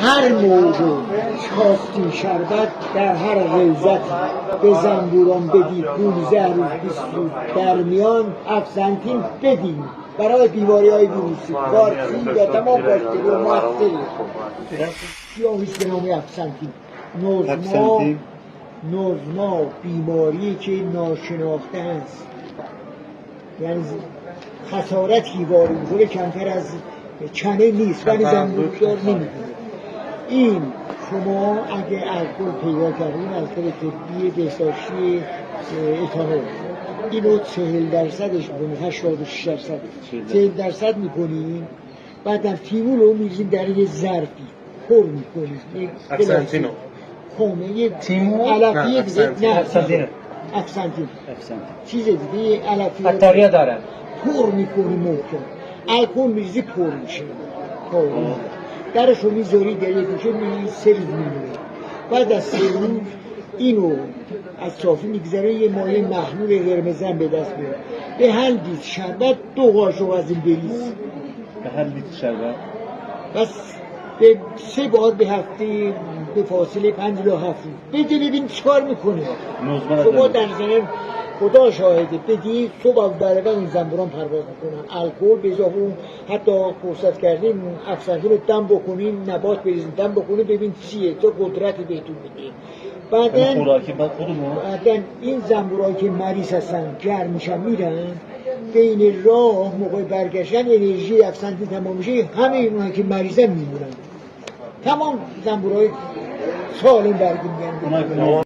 هر موقع خواستیم شربت در هر غیظت به زنبوران بدید 15 روز 20 روز در میان افزنتین بدیم برای بیماری های ویروسی وارسی یا تمام باکتری و موثری سیاهیست به نام افزنتین. نوزما بیماری که ناشناخته است، یعنی خسارتی وارد می‌کنه کمتر از چنه نیست ولی زنبوردار نمی‌کنه. این شما اگه الکل پیدا کردین، الکل طبی بهداشتی اتانول، اینو 40% می‌کنید، 86%، 40% می‌کنید، بعد در تیمون رو می‌ریزید در یه ظرفی پر می‌کنید. افسنتینو خونه تیمون علفی دیگه، نه افسنتین چیز دیگه، یه علفی بکتریا داره، پر می‌کنی محکم، الکل می‌ریزی پر میشه، درشو میذاری در یک گوشه می‌ریزی 3 روز میمونه. بعد از 3 روز اینو از صافی میگذاره یه مایع محلول قرمز هم به دست میاره. به هر لیتر شربت 2 قاشق از این بریز. به هر لیتر شربت بس به 3 بار به هفته به فاصله 5 تا 7 روز بده ببین چیکار میکنه. شما در ضمن خدا شاهده بدی صبح و برابر این زنبوران پرواز میکنن. الکل به اضافه اون حتی فرصت کردیم افسنتین رو دم بکنیم، نبات بریزیم دم بکنیم ببین چیه تا قدرتی بهتون بده. بعدن این زنبورایی که مریض هستن گرم میشن میرن بین راه موقع برگشتن انرژی افسنتین تمام میشه، همه اونها که مریضن میمونن. تمام زنبورای سالم برگردن.